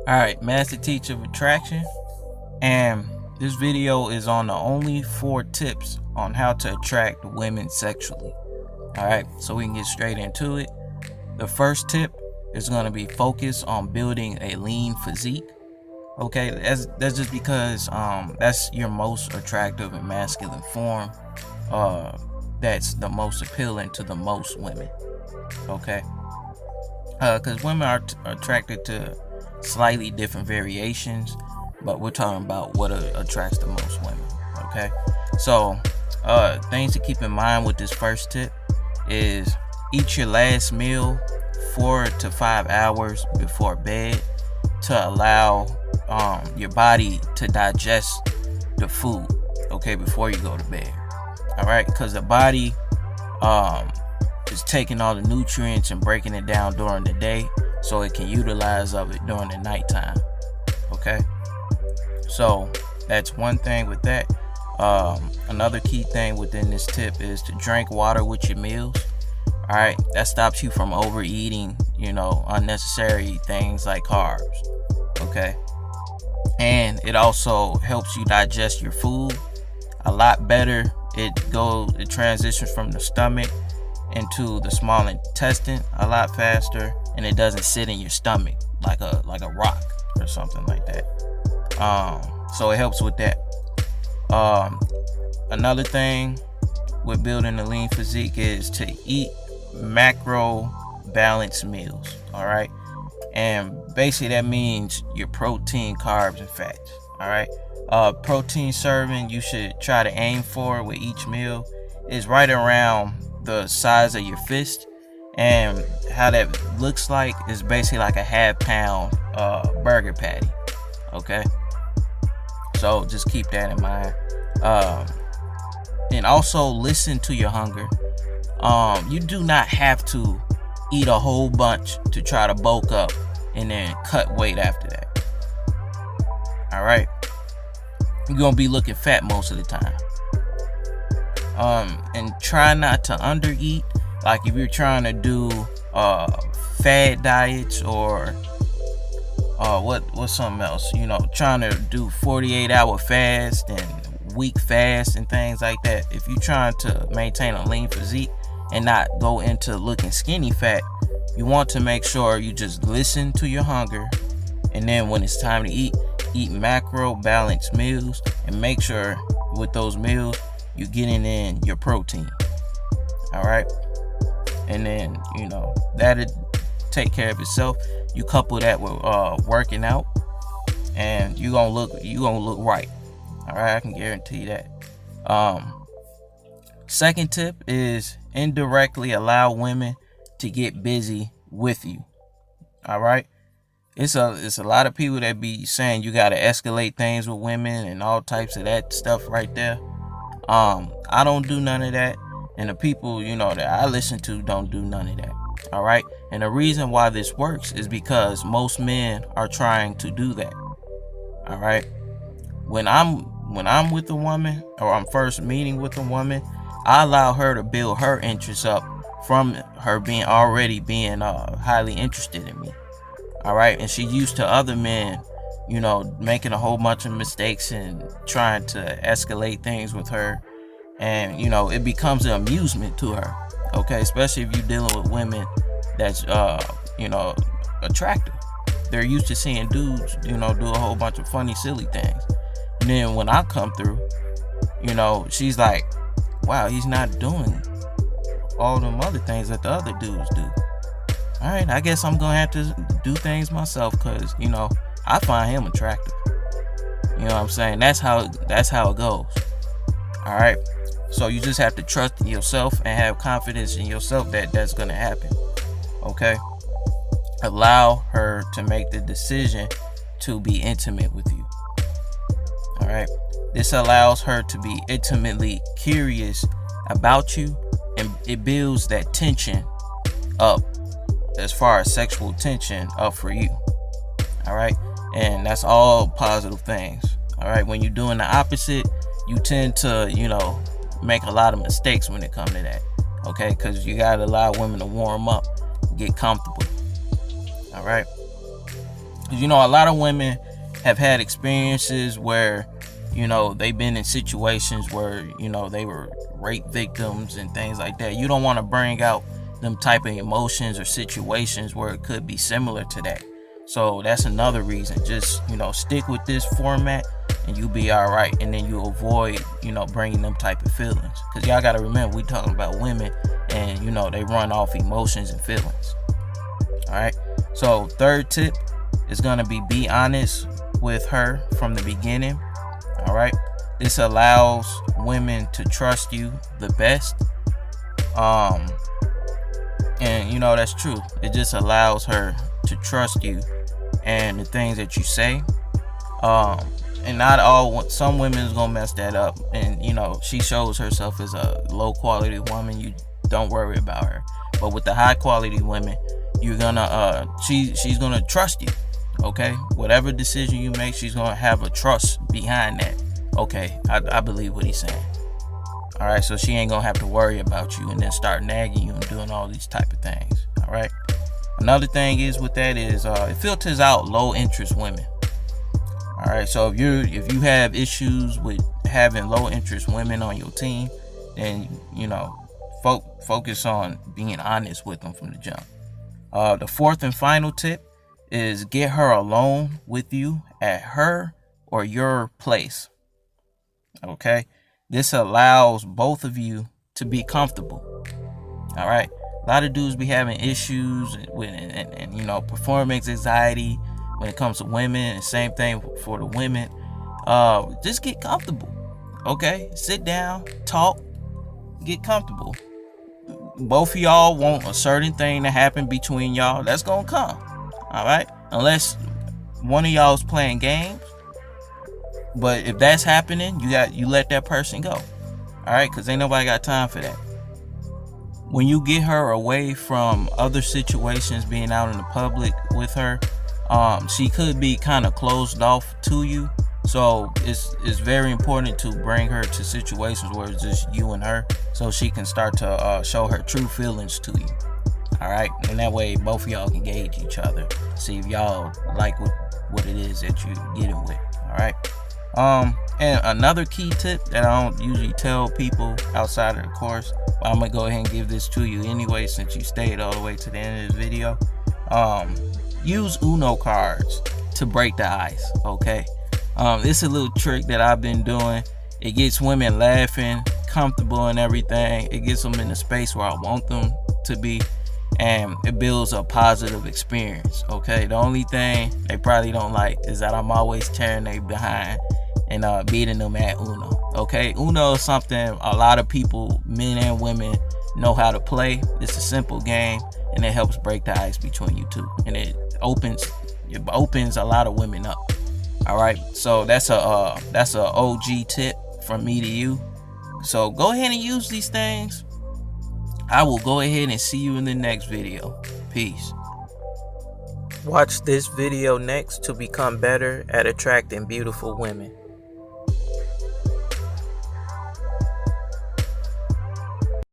Alright, Master Teacher of Attraction, and this video is on the only 4 tips on how to attract women sexually. Alright, so we can get straight into it. The first tip is going to be focus on building a lean physique. Okay, that's just because that's your most attractive and masculine form. That's the most appealing to the most women. Okay, because women are attracted to slightly different variations, but we're talking about what attracts the most women. Okay, so things to keep in mind with this first tip is eat your last meal 4 to 5 hours before bed to allow your body to digest the food, okay, before you go to bed. All right, because the body is taking all the nutrients and breaking it down during the day so it can utilize of it during the nighttime. Okay, so that's one thing with that. Another key thing within this tip is to drink water with your meals. All right, that stops you from overeating, unnecessary things like carbs. Okay, and it also helps you digest your food a lot better. It transitions from the stomach into the small intestine a lot faster, and it doesn't sit in your stomach like a rock or something like that. So it helps with that. Another thing with building a lean physique is to eat macro balanced meals. All right, and basically that means your protein, carbs, and fats. All right, protein serving you should try to aim for with each meal is right around the size of your fist, and how that looks like is basically like a half-pound burger patty. Okay, so just keep that in mind. And also listen to your hunger. You do not have to eat a whole bunch to try to bulk up and then cut weight after that. All right, you're gonna be looking fat most of the time. And try not to undereat. Like if you're trying to do fad diets or what's something else, trying to do 48-hour fast and week fast and things like that. If you're trying to maintain a lean physique and not go into looking skinny fat, you want to make sure you just listen to your hunger, and then when it's time to eat macro balanced meals, and make sure with those meals you're getting in your protein. All right, and then that'll take care of itself. You couple that with working out, and you're gonna look right. All right, I can guarantee that. Second tip is indirectly allow women to get busy with you. All right, it's a lot of people that be saying you got to escalate things with women and all types of that stuff right there. I don't do none of that, and the people that I listen to don't do none of that. All right, and the reason why this works is because most men are trying to do that. All right, when I'm with a woman, or I'm first meeting with a woman, I allow her to build her interest up from her already being highly interested in me. All right, and she's used to other men making a whole bunch of mistakes and trying to escalate things with her, and it becomes an amusement to her. Okay, especially if you're dealing with women that's attractive. They're used to seeing dudes do a whole bunch of funny, silly things, and then when I come through, she's like, wow, he's not doing all them other things that the other dudes do. All right, I guess I'm gonna have to do things myself, because I find him attractive. You know what I'm saying? That's how it goes. All right, so you just have to trust in yourself and have confidence in yourself that that's gonna happen. Okay, allow her to make the decision to be intimate with you. All right, this allows her to be intimately curious about you, and it builds that tension up, as far as sexual tension up for you. All right, and that's all positive things. All right, when you're doing the opposite, you tend to make a lot of mistakes when it comes to that. Okay, because you gotta allow women to warm up, get comfortable. All right, You know, a lot of women have had experiences where, you know, they've been in situations where, you know, they were rape victims and things like that. You don't want to bring out them type of emotions or situations where it could be similar to that. So that's another reason. Just, you know, stick with this format and you'll be all right. And then you avoid, you know, bringing them type of feelings. Because y'all got to remember, we talking about women and, you know, they run off emotions and feelings. All right. So third tip is going to be honest with her from the beginning. All right. This allows women to trust you the best. And you know, that's true. It just allows her to trust you and the things that you say. And not all, some women is gonna mess that up. And you know, she shows herself as a low quality woman. You don't worry about her. But with the high quality women, you're gonna she's gonna trust you. Okay, whatever decision you make, she's gonna have a trust behind that. Okay, I believe what he's saying. All right, so she ain't gonna have to worry about you and then start nagging you and doing all these type of things. All right. Another thing is with that is it filters out low interest women. All right, so if you have issues with having low interest women on your team, then you know, focus on being honest with them from the jump. The fourth and final tip is get her alone with you at her or your place. Okay, this allows both of you to be comfortable. All right, a lot of dudes be having issues with and you know, performance anxiety when it comes to women, and same thing for the women. Just get comfortable. Okay, sit down, talk, get comfortable. Both of y'all want a certain thing to happen between y'all. That's gonna come. All right, unless one of y'all is playing games. But if that's happening, you let that person go. All right, because ain't nobody got time for that. When you get her away from other situations, being out in the public with her, she could be kind of closed off to you. So it's very important to bring her to situations where it's just you and her, so she can start to show her true feelings to you. All right, and that way both of y'all can gauge each other, see if y'all like what it is that you're getting with. All right. And another key tip that I don't usually tell people outside of the course, but I'm gonna go ahead and give this to you anyway since you stayed all the way to the end of this video. Use Uno cards to break the ice. Okay. It's a little trick that I've been doing. It gets women laughing, comfortable and everything. It gets them in the space where I want them to be, and it builds a positive experience. Okay, the only thing they probably don't like is that I'm always tearing their behind and beating them at Uno. Okay, Uno is something a lot of people, men and women, know how to play. It's a simple game, and it helps break the ice between you two, and it opens a lot of women up. All right, so that's a OG tip from me to you. So go ahead and use these things. I will go ahead and see you in the next video. Peace. Watch this video next to become better at attracting beautiful women.